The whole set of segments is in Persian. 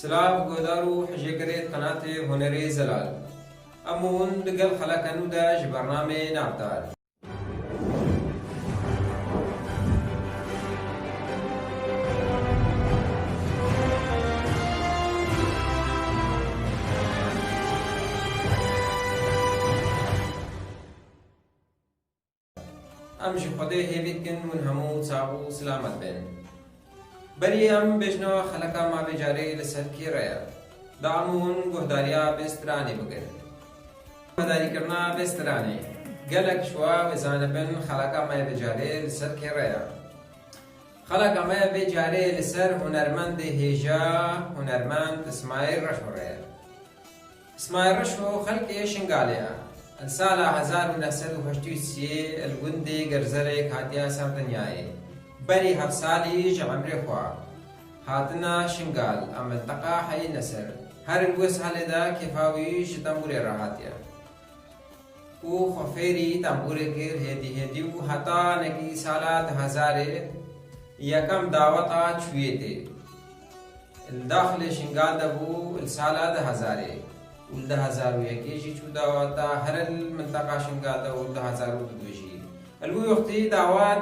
سلاف گۆدار و حژێگەرێت قەناتێ هونەرێ زەلال ئەمون لەگەڵ خەڵەکەنوودا ji بەرنامê ناودار. ئەم ji Xwedê hêvî dikin hûn hemû çav û silamet bên. Berî em bêjnewa xeleka mavê carê li ser kê re ye? Da hemû hûn guhdariya bêstiranê bikin. Guhdarîkirina bêstiranê gelek ji we wêzanibin xeleka me vê carê li ser kê re ye? Xeleka me vê carê li ser hunermendê hêja hunermend İsmaîl Reşo re ye. İsmaîl Reşo xelkê Şingalê ye. سالا 1983 الگوندê Gerzerek hatiye ser dinyayê. Berî heft salî ji emrê xwe hatina Şingal a minteqa Heyî Nesir. Her wê salê de kêfa wî ji tembûrê re hatiye. û xwe fêrî tembûrê kir hêdî hêdî û heta nekî sala 2000 yekem daweta çûyê tê. Li daxilê Şingal de bû li sala 2000 و 2001 جی چو دعوت هر المنطقه شنگال و 2002 جی الوی وقتی دعوت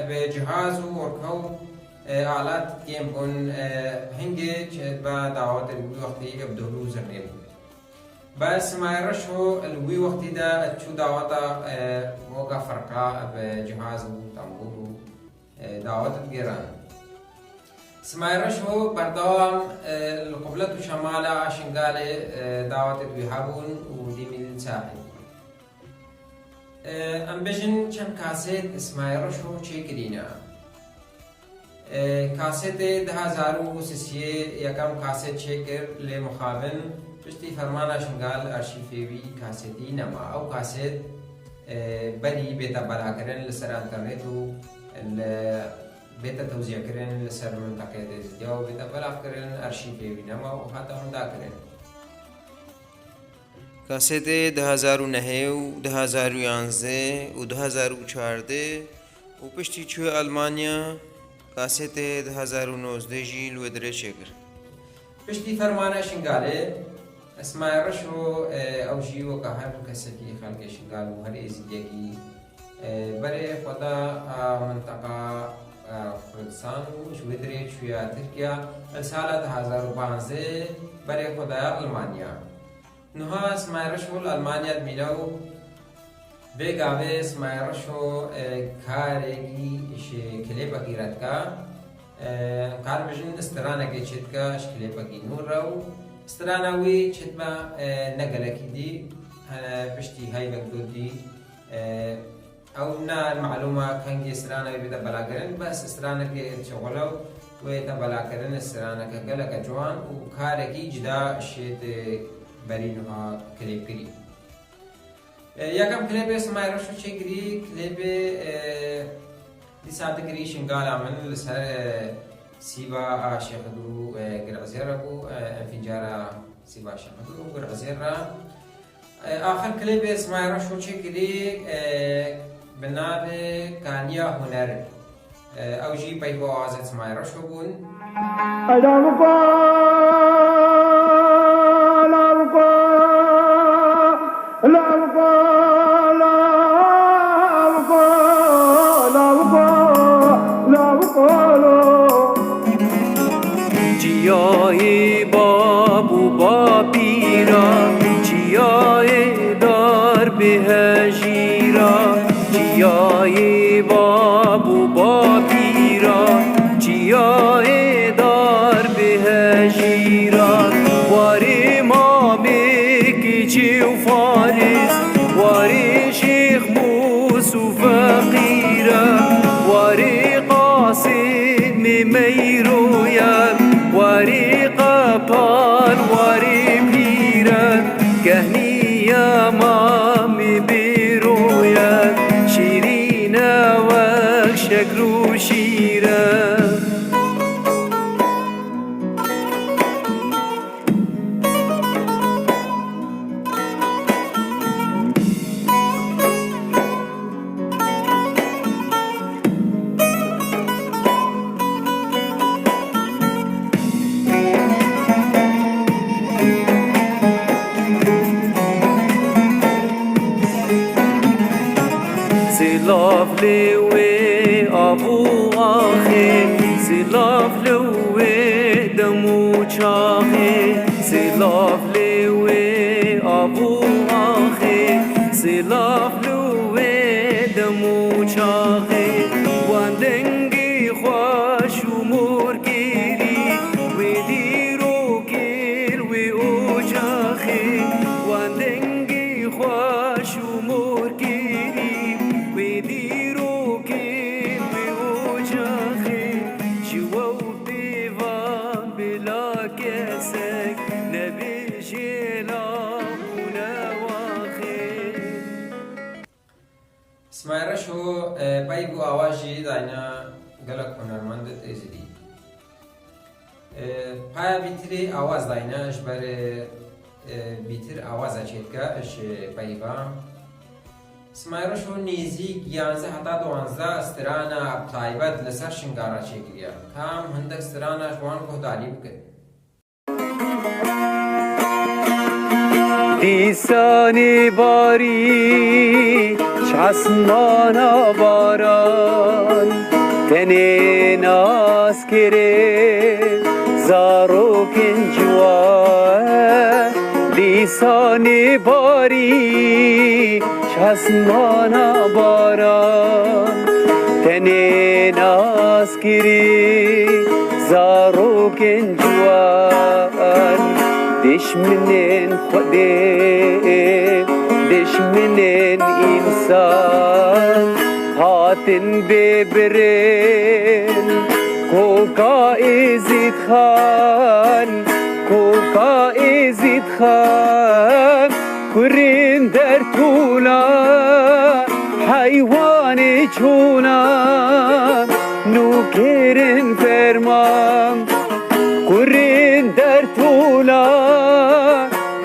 به جهاز و ورکو آلات کیم کن هنگی چه با دعوت الوی وقتی ابدولو زنیم بس ما رشو الوی وقتی دا چو دعوت وقا فرقا به جهاز و تنبول و دعوت گیران إسماعيل رشو بردوام القبلة شمالة شنغالي دعوة بيهابون وديميل ساحل أم بجن چند كاسيت إسماعيل رشو چه كرينا كاسيت 2003 يكم كاسيت شكر لمخابن بشتي فرمانا شنغال أرشيفيوي كاسيتي نما أو كاسيت بري بيتا بلا كرن لسر انترنتو بيتا توزيع كرن لسر منطقة ديزديا و بيتا بلاغ كرن أرشيفي بينما و حتى هندا كرن کاسێت 2009 و 2011 و 2014 و پشتی چوی ئەلمانیا کاسێت 2019 ژی لێ درێژێ کرد. پشتی فەرمانە شنگالێ ئەسماعیل ڕەشۆ ئەو ژی وەکە هەر کەسێکی خەڵکی شنگال و هەر ئێزیدێکی بەرێ خۆدا منطقە کوردستان و شوێدرێ چوویە ترکیا ساڵە 2015 بەرێ خۆدایە ئەلمانیا. نوها إسماعيل رشو الألمانيا دميلو بيقابي إسماعيل رشو كاريكي كليبا كيراتكا كار بجن استرانا كي تشتكا كليبا كي نور رو استرانا وي تشتما نقلكي دي بشتي هاي مقدودي أو نا المعلومة كان جي استرانا بيبدا بلاكرن بس استرانا كي تشغلو ويتا بلاكرن استرانا كقلك جوان وكاريكي جدا شيت برینها کلیپ کری. یکم کلیپ إسماعيل رشو چه کری کلیپ دیسات کری شنگال عمل لسر سیبا شیخ دو گرعزیر بو انفجارا سیبا شیخ دو گرعزیر را. آخر کلیپ إسماعيل رشو چه کری بناب کانیا هنر اوجی پیبا آواز إسماعيل رشو بون. جیای بابو با پیرا جیای دار به هجیرا جیای بابو با پیرا جیای دار به هجیرا واری ما بکیچی و فارس واری شیخ موسو فقیرا واری قاسم میرویا واری قپال واری پیرن گهنی امام بیروین شیرین وک شکر و شیرن لوي أبو آخي سلاف لوي دمو چاخي سلاف لوي أبو آخي سلاف لوي دمو چاخي واندنگي خوش ومور كيري ويديرو كير ويوجاخي واندنگي خوش ومور كيري ويديرو كير ويوجاخي جوا وبيفان بلا كسك نبي جيلا ونواخي اسماعیل شو پای بو آوازی داینا گلک هنرمند تیزدی پای بیتری آواز داینا شبر بیتر آواز اچیدکا اش پایبام اسماعیل شو نیزی گیانزه حتا دوانزه استرانا ابتایبت لسر شنگارا چیکریا کام هندک استرانا شوان کو دالی بکن دیسانی باری چسمانا باران تنی ناز کره زاروکن جوان دیسانی باری چسمانا باران تنی ناز کره زاروکن جوان دشمنين خدي دشمنين إنسان هاتن ببرين كوكا إزيد خان كوكا إزيد خان كرين در طولا حيوان چونا نوكرين فرمان كرين در طولا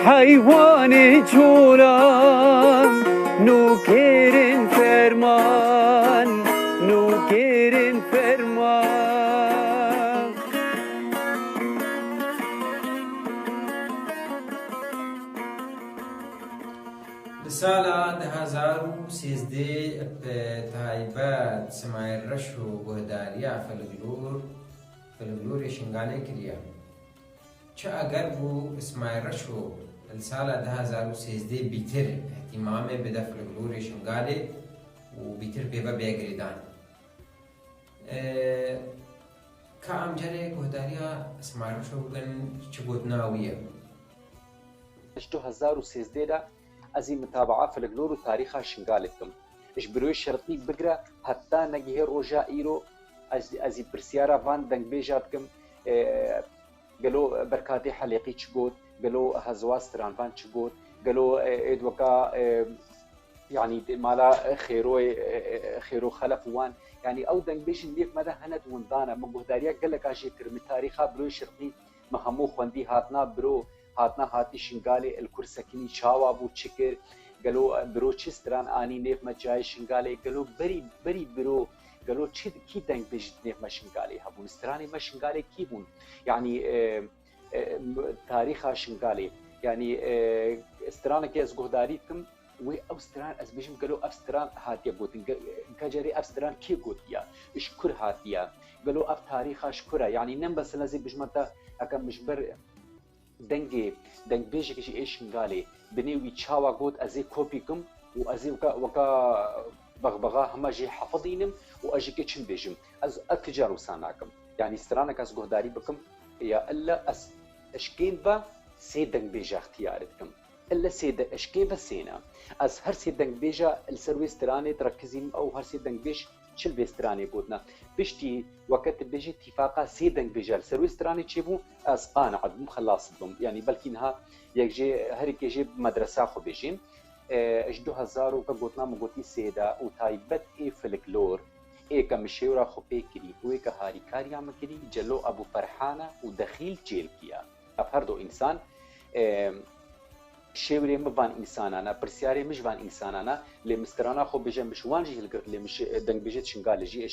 حيوان جولان نوكرين فرمان نوكرين فرمان بسالا 2013 تایبت اسماعیل رشو گهداریا فلگلور شنگاله کریا چه اگر بو اسماعیل رشو السال 2013 بیتر اهتمام بده فلگلور شنگاله و بیتر بیبا بیگریدان که امجره گهداریا اسماعیل رشو بگن چه گودناویه 2013 دا ازي متابعة فلقلور وتاريخها شنقالكم اش بروي شرطي بقرا حتى نجيه روجا ايرو ازي برسيارا فان دنگ بيجاتكم قالوا بركاتي حليقي تشقود قالوا هزواستران فان تشقود قالوا ادوكا يعني مالا خيرو خلف وان يعني او دنگ بيجن ليك مدى هند وندانا من بهداريا قال لك اشي كرم تاريخها بروي شرطي مهمو خوندي هاتنا برو هاتنا هاتی شنگاله الکرسکینی چاوا بو چکر گلو برو چستران آنی نیف مجای شنگاله گلو بری برو گلو چی کی دنگ بجد نیف مشنگاله هبون استرانی مشنگاله کی بون يعني تاريخ شنگاله يعني استران که از گهداریتم و استران از بجم گلو استران هاتیا گوتن کجری استران کی گوتیا اشکر هاتیا گلو اف تاريخ اشکره يعني نم بس لازم بجمتا اكم مجبر دنگ بیجه کشی ایشن گاله بنیوی چاوا گود ازی کوپی کم و ازی وکا بغبغا همه جی حفظینم و اجی که چن بیجم از اتجارو ساناکم يعني استرانك از گهداری بکم یا الا از اشکین با سی دنگ بیجه اختیارتکم الا سی اشکین با سینا از هر سی دنگ بیجه السروی استرانی ترکزیم او هر سی دنگ بیج چل بیسترانی بودنا بشتي وقت بيجي اتفاقا سيدنج بيجال سروي استراني تشيبو از قانع بم خلاص بم يعني بلكنها يجي هريك يجي مدرسه خو بيجين اجدو هزار وكغوتنا مغوتي سيدا وتايبت اي فلكلور اي كمشيورا خو بيكري هو كهاري كاريا مكري جلو ابو فرحانه ودخيل جيل كيا افردو انسان شیوری مبان انسانانا پرسیاری مجوان انسانانا لمسترانا خو بجن بشوان جي القرت لمش دنگ بجت شنقال جي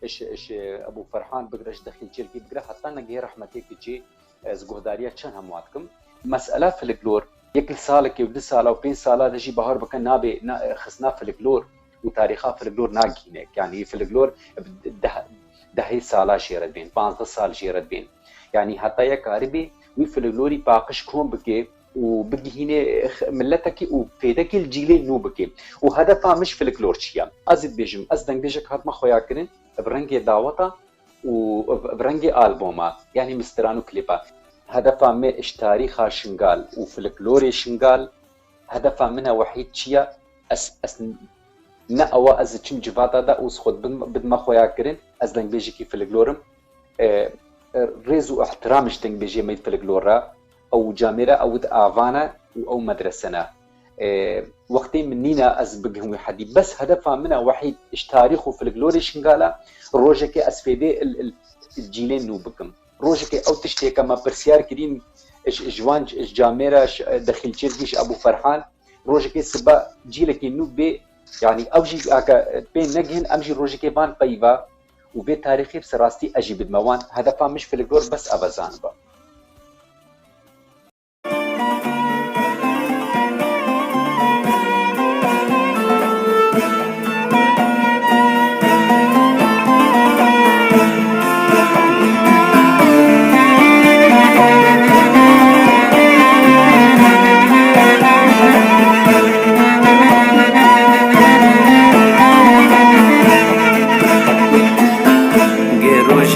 اش ابو فرحان بقرش دخيل جيل كي بقرا حتى نجي رحمتك جي از گهداريا چن همواتكم مساله فلكلور يك سالك و 2 ساله و 5 ساله دجي بهار بكن نابي خصنا فلكلور وتاريخها فلكلور ناقينك يعني فلكلور دهي سالا جيرت بين 15 سال جيرت بين يعني حتى يا كاربي وي فلكلوري باقش كون بكي وبقي هنا ملتك وفيدك الجيل نو بكي وهدفها مش فلكلور شيا ازيد بيجم ازدن بيجك هات ما خويا كرين برنجي دعوتا وبرنجي البوما يعني مسترانو كليبا هدفها ما اش تاريخها شنغال وفلكلوري شنغال هدفها منها وحيد شيا اس نأوا از چم جواتا دا اوس خود بدما خويا كرين ازدن بيجي كي فلكلورم ريزو احترامش دنگ بيجي ميد فلكلورا او جاميرا او افانا او مدرسنا وقتي منينا از بقهم حدي بس هدفها منها وحيد اش تاريخ فلكلوري شنغالا روجكي اسفيدي الجيلين نو بكم روجكي او تشتي كما برسيار كريم جوان جاميرا دخيل تشيركيش ابو فرحان روجكي سبا جيلك نو بي يعني اوجي اكا بين نجهن امجي روجكي بان قيبا وبي تاريخي بسراستي اجي بدموان هدفها مش فلكلور بس ابزان با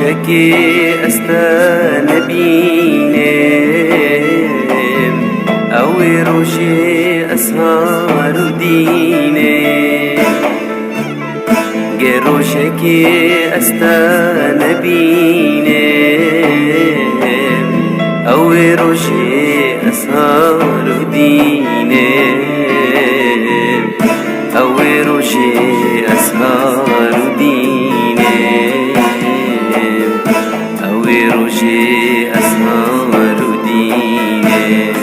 روشكي استنبينم او روشي اسهر دينم روشكي استنبينم او روشي اسهر دينم او روشي اسهر دينم روشي أسهر ديني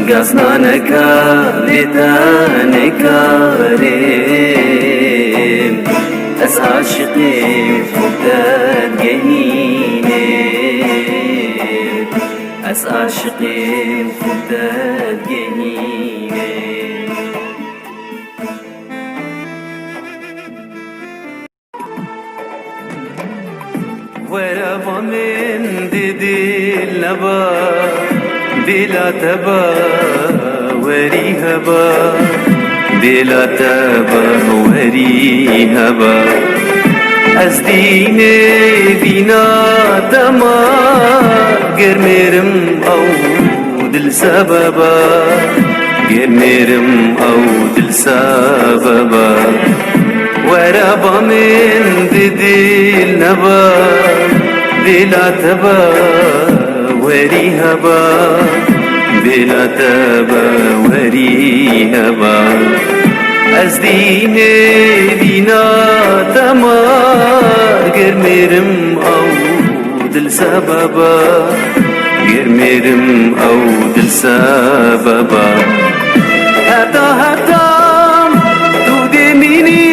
قصنانك لتانك ريم أس عاشقي فقدان جنيني أس عاشقي فقدان جنيني ورا من ددي اللبا بلا تبا وري هبا بلا تبا وري هبا أزديني بينا تما قرميرم أو دل سببا قرميرم أو دل سببا ورا من ددي النبا بلا تبا وري هبا بلا تبا وري هبا أزديني بينا تما قرميرم أو دل سببا قرميرم أو دل سببا هتا هتا تودي مني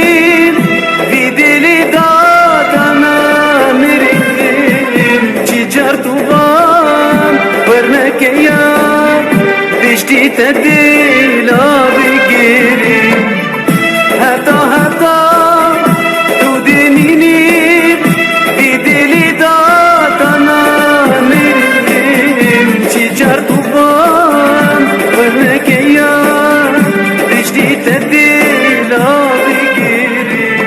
بشتي تديلا بقيري هتا هتا تودينيني بدلي داتنا مريم شجر طوبان ورنكيا بشتي تديلا بقيري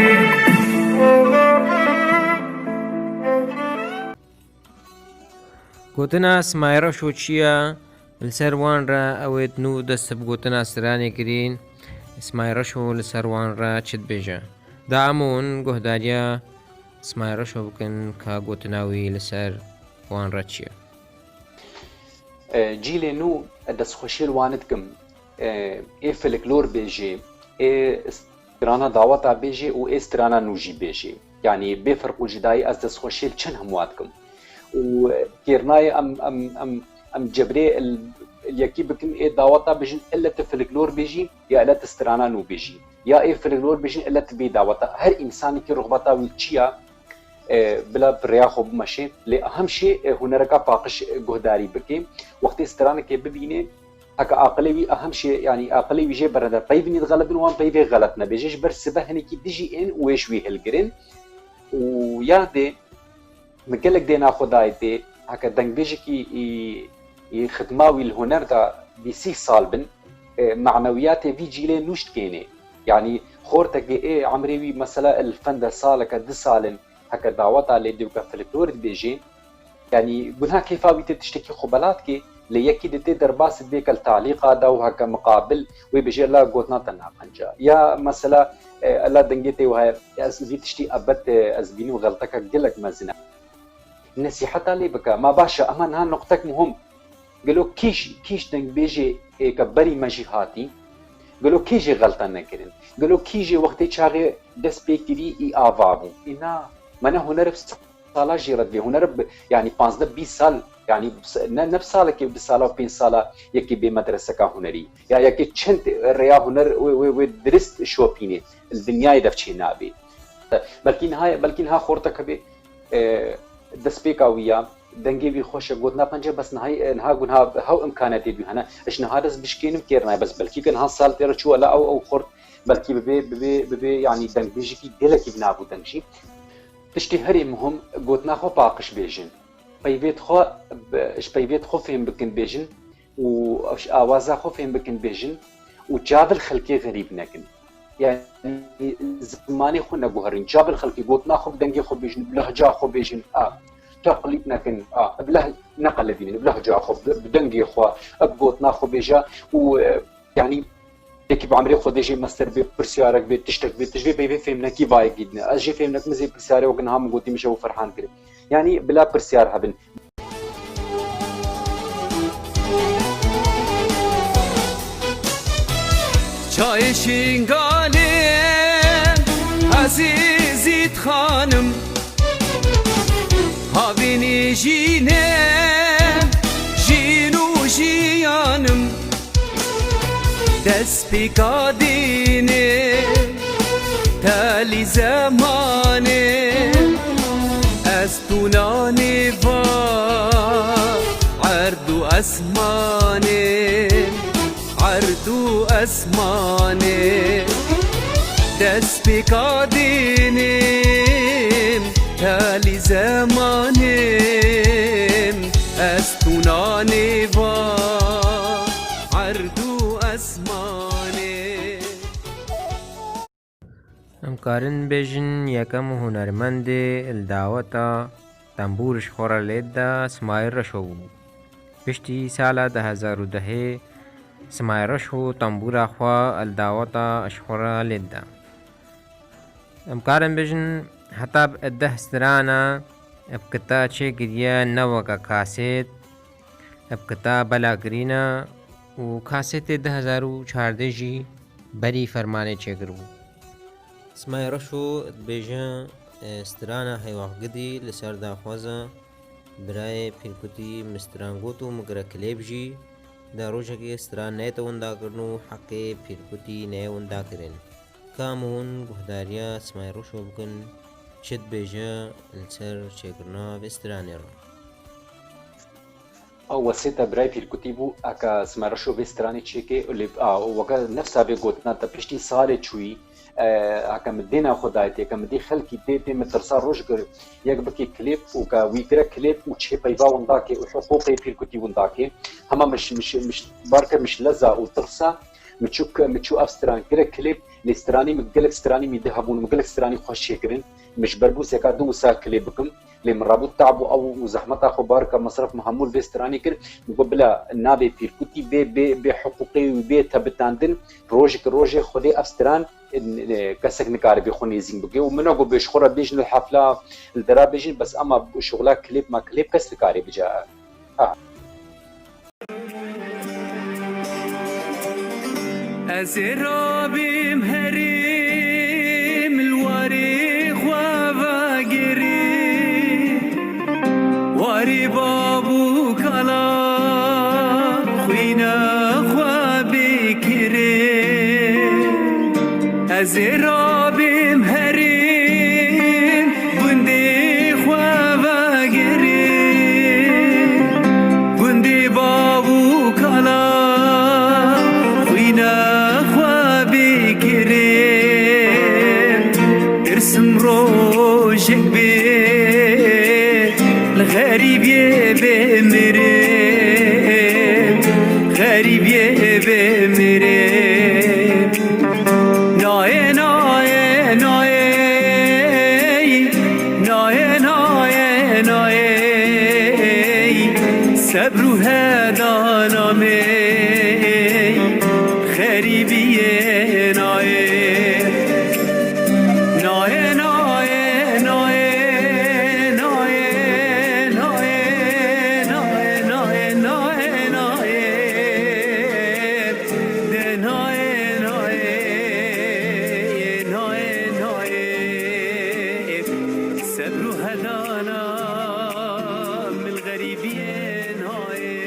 گوتنا سمایرە شۆچیە لەسەر وانڕە ئەوێت و دەستە بگوتنا سرانێ گرین سمایڕەشۆ لەسەر وانڕە چت بێژە دامون گۆهداریە سمایڕەشۆ بکەن کە گوتناوی لەسەر وانڕە چییە جیلێ نو دەستخۆشیل وانتکم ئێ فلکلۆر بێژێ ئێ سترانە داوەتا بێژێ و ئێ سترانە نوژی بێژێ یعنی بێ فەرق و جدایی ئەس دەستخۆشیل چەند هەمواتکم و كيرناي ام جبري اليكي بكن اي دعوتا بيجين الا تفلكلور بيجي يا الا تسترانا نو بيجي يا اي فلكلور بيجين الا تبي دعوتا هر انسان كي رغبتا ويتشيا بلا برياخو بمشي لاهم شيء هنركا باقش جهداري بكي وقت استرانا كي ببيني هكا عقلي أهم شيء يعني عقلي بيجي بردا بيبني غلبن وان بيبي غلطنا بيجيش برسبه هنيكي ديجي إن ويشوي هالجرين ويادي مقلك دينا خدايتي هكا دنگ بيجي كي خدماوي الهنر دا بيسي صالبن معنوياتي في جيلي نوشت كيني يعني خورتك ايه عمري مثلا الفن ده صالك 2 سالن هكا دعوات على دوكا فلكلور بيجي يعني قلنا كيف تشتكي خبلاتك ليكي دتي درباس بيك التعليق هذا وهكا مقابل ويبيجي لا قوتنا تناقنجا يا مثلا لا دنجتي وهي ازبي تشتي ابت ازبيني وغلطك قلك مزنا نصيحة لي بكا ما باشا امان ها نقطك مهم قالوا كيش دنج بيجي كبري مجيهاتي قالوا كيجي غلطة نكرن قالوا كيجي وقتي شاغي دس بيكتري اي افابو انا مانا هنر سالا جيرت بي هنر يعني 15-20 سال يعني نفس سالة كي بسالة و 5 سالة يكي بمدرسة كهنري يعني يكي چند ريا هنر ودرست شوبيني الدنيا يدفشي نابي بلكن ها خورتك بي دس بيكاوية دنگي بي خوش قوتنا پنجه بس نها قنها هاو امكاناتي بي هنا اش نهارز بشكينم كيرنا بس بلكي كن ها سال تيرا شو لا او خورت بلكي ببي يعني دنگ بيجي كي دلكي بنابو دنگشي تشتي هري مهم قوتنا خو باقش بيجن بيبيت خو فهم بكن بيجن و اوازا خو فهم بكن بيجن وجاب الخلقي غريب نكن يعني زماني خو نغورين جاب الخلقي قوتنا خو دنگي خو بيجن بلهجه خو بيجن تقليد لكن بله نقل دين بلهجه خو بدنگي خو قوتنا خو بيجا ويعني يكي بعمري خو ديجي ماستر بي برسيارك بي تشتك بي تجبي بي فهمنا كي باي جدنا اجي فهمناك مزي برسياري وكنها مقوتي مشو فرحان كده يعني بلا برسيار هبن چای شنگالم عزیزیت خانم هاوینی جینم جینو جیانم دست بیکادینه تالی زمانه از دونانه و عرض اسمانه عرض اسمانه دست بکادینم تالی زمانم از دونانه و عرض اسمانه امکارن بیژن یکم هنرمند الدعوتا تنبورش خورا لیدا اسماعیل رشو پشتی سال 2010 اسماعیل رشو تنبورا خوا الدعوتا اشخورا لیدا امکارن بیژن حتی بده سترانا ابکتا چه گریا نوکا کاسیت ابکتا بلا گرینا و کاسیت 2014 جی بری فرمانه چه گرو اسماعیل رشو بیژن سترانا حیوان قدی لسر داخوازا برای پیرکوتی مسترانگوتو مگر کلیب جی دا روشا که ستران نیتا وندا کرنو حقی پیرکوتی نی وندا کرن کامون گهداریا اسماعیل رشو بکن چد بیژن لسر چکرنا و سترانی را او وسيطة براي في الكتيبو اكا سمارشو بيستراني تشيكي اللي وكا نفسها بيقوتنا تبشتي صالة شوي اكا مدينا خدايتي اكا مدي خلقي ديتي مترسا روشكر يك بكي كليب وكا ويكرا كليب وتشي بايبا ونداكي وحقوقي في الكتيب ونداكي هما مش باركة مش لزا وترسا متشو افستران كرا كليب الاستراني مقلك استراني ميدهبون مقلك استراني خوش شكرين مش بربوس يكا دو سا كليبكم اللي مرابط تعبوا او زحمتها خبارك مصرف محمول بيستراني كر نقول بلا نابي في الكتي بي حقوقي وبي تبتاندن روجي خدي افستران كسك نكاري بيخوني زين بقي ومنو قو بيشخورا بيجن الحفله الدرا بيجن بس اما شغلها كليب ما كليب كسك نكاري بيجا از رابیم هریم الواری خواه گری واری بابو کلا خوینا خواه بکری از رابیم هریم بندی خواه گری بندی بابو کلا به میره نایه نایه نایه نایه نایه نایه صبرو هدانامه خریبیه نایه نایه نایه نایه نایه نایه نایه نایه نایه نایه نایه نایه نایه صبرو هدانا من الغريبية نایه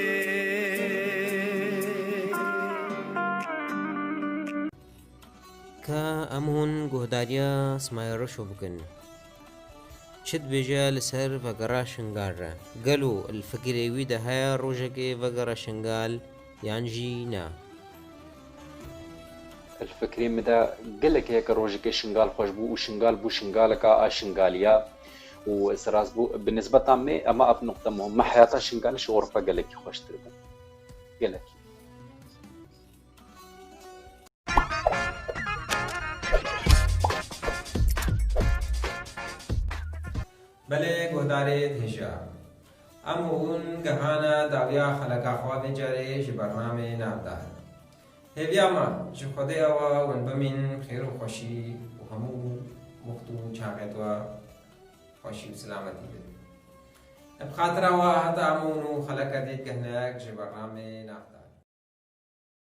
کە ئەمون گۆداریە سمای ڕەشۆ بکەن چت بێژە لەسەر ڤەگەڕا شنگالڕە گەل و الفکرێوی دەهەیە ڕۆژێکێ ڤەگەڕە شنگال یانژی نا الفكري مدى قال لك هيك روجك شنغال خوش بو وشنغال بو شنغالك شنغاليا وسراس بو بالنسبه تامي اما اب نقطه مهمه حياتها شنغال شو غرفه قال لك خوش تربن قال لك بله گهدارت هشا امون گهانا داویا خلقا خواب جاره جی برنامه نابدار هیویا ما جی خودی اوا ون بمین خیر و خوشی و همو مختو چاقیت و خوشی و سلامتی بید بخاطر اوا حتی امونو خلقا دید گهناک جی برنامه نابدار